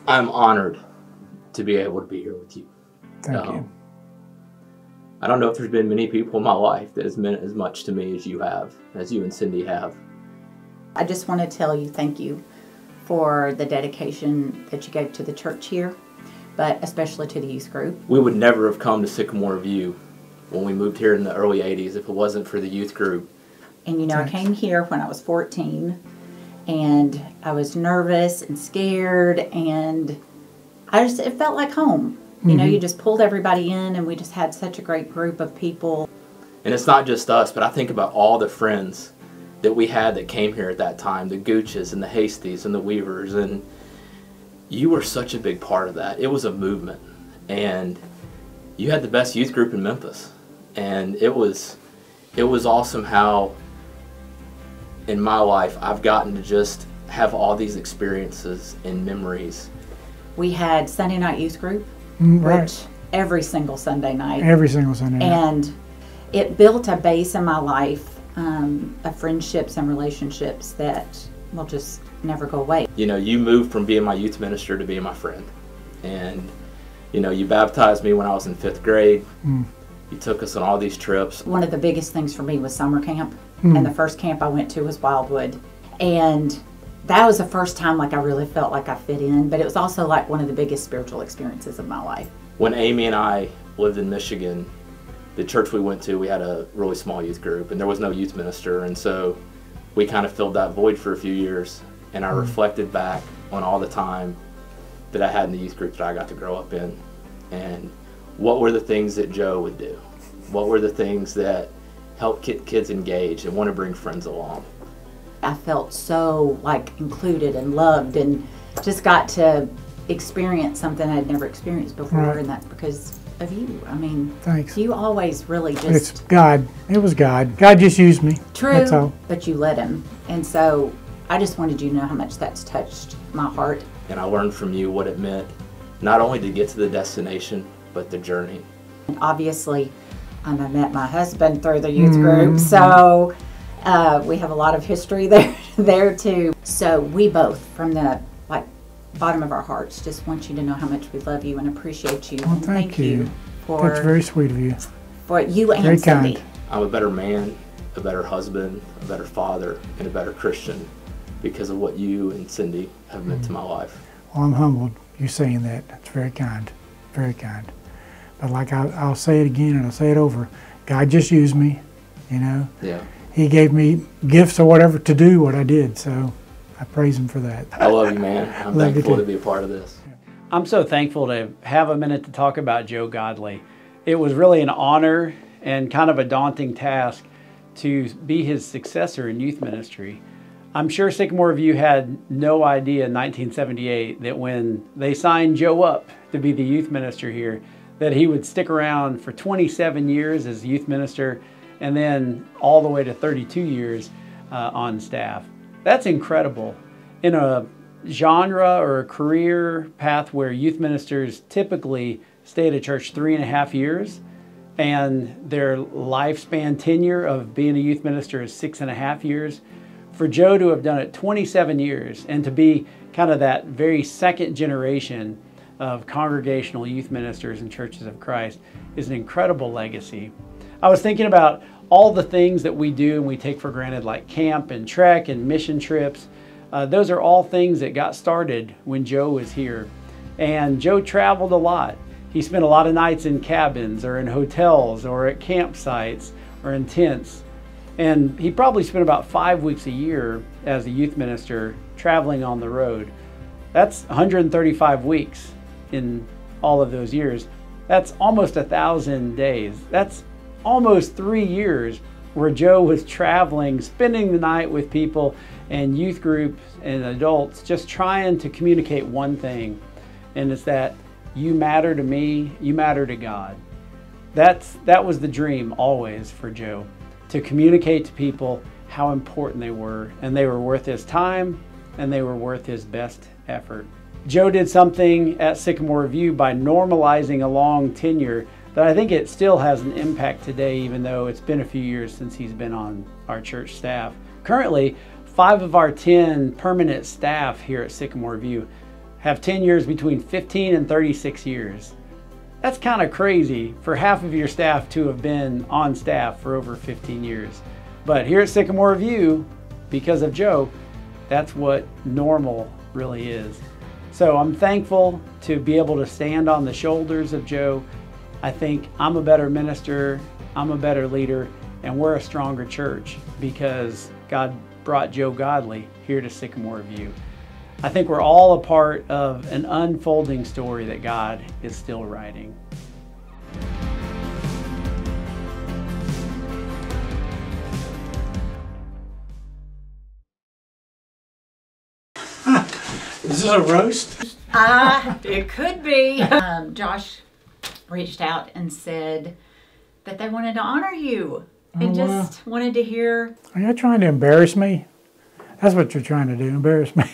I'm honored to be able to be here with you. Thank you. I don't know if there's been many people in my life that has meant as much to me as you have, as you and Cindy have. I just want to tell you thank you for the dedication that you gave to the church here, but especially to the youth group. We would never have come to Sycamore View when we moved here in the early 80s if it wasn't for the youth group. And you know, I came here when I was 14, and I was nervous and scared, and it felt like home. You know, you just pulled everybody in, and we just had such a great group of people. And it's not just us, but I think about all the friends that we had that came here at that time, the Gooches and the Hasties and the Weavers, and you were such a big part of that. It was a movement, and you had the best youth group in Memphis, and it was awesome how in my life I've gotten to just have all these experiences and memories. We had Sunday night youth group, Right. which every single Sunday night. Every single Sunday night. And it built a base in my life of friendships and relationships that will just never go away. You know, you moved from being my youth minister to being my friend. And, you know, you baptized me when I was in 5th grade. You took us on all these trips. One of the biggest things for me was summer camp. And the first camp I went to was Wildwood. And that was the first time like I really felt like I fit in, but it was also like one of the biggest spiritual experiences of my life. When Amy and I lived in Michigan, the church we went to, we had a really small youth group, and there was no youth minister, and so we kind of filled that void for a few years, and I reflected back on all the time that I had in the youth group that I got to grow up in, and what were the things that Joe would do? What were the things that helped get kids engaged and want to bring friends along? I felt so like included and loved, and just got to experience something I'd never experienced before, and that's because of you. I mean, Thanks. You always really just... It's God. It was God. God just used me. True, That's all. but you let him. And so I just wanted you to know how much that's touched my heart. And I learned from you what it meant, not only to get to the destination, but the journey. And obviously, I met my husband through the youth group, so we have a lot of history there too. So we both, from the bottom of our hearts, just want you to know how much we love you and appreciate you. Well, And thank you. for That's very sweet of you. for you and Very Cindy. kind. I'm a better man, a better husband, a better father, and a better Christian because of what you and Cindy have meant to my life. Well, I'm humbled you saying that. That's very kind. Very kind. But like I'll say it again and I'll say it over. God just used me, you know. Yeah. He gave me gifts or whatever to do what I did, so I praise him for that. I love you, man. I'm Love you thankful too. to be a part of this. I'm so thankful to have a minute to talk about Joe Godley. It was really an honor and kind of a daunting task to be his successor in youth ministry. I'm sure Sycamore View had no idea in 1978 that when they signed Joe up to be the youth minister here, that he would stick around for 27 years as youth minister and then all the way to 32 years on staff. That's incredible. In a genre or a career path where youth ministers typically stay at a church 3.5 years, and their lifespan tenure of being a youth minister is 6.5 years, for Joe to have done it 27 years and to be kind of that very second generation of congregational youth ministers and churches of Christ is an incredible legacy. I was thinking about all the things that we do and we take for granted, like camp and trek and mission trips. Those are all things that got started when Joe was here. And Joe traveled a lot. He spent a lot of nights in cabins or in hotels or at campsites or in tents. And he probably spent about 5 weeks a year as a youth minister traveling on the road. That's 135 weeks in all of those years. That's almost 1,000 days. That's almost 3 years where Joe was traveling, spending the night with people and youth groups and adults, just trying to communicate one thing, and it's that you matter to me, you matter to God. That was the dream always for Joe, to communicate to people how important they were, and they were worth his time, and they were worth his best effort. Joe did something at Sycamore View by normalizing a long tenure that I think it still has an impact today, even though it's been a few years since he's been on our church staff. Currently, 5 of our 10 permanent staff here at Sycamore View have tenures between 15 and 36 years. That's kind of crazy for half of your staff to have been on staff for over 15 years. But here at Sycamore View, because of Joe, that's what normal really is. So I'm thankful to be able to stand on the shoulders of Joe. I think I'm a better minister, I'm a better leader, and we're a stronger church because God brought Joe Godley here to Sycamore View. I think we're all a part of an unfolding story that God is still writing. Is this a roast? It could be. Josh reached out and said that they wanted to honor you and just wanted to hear. Are you trying to embarrass me? That's what you're trying to do, embarrass me.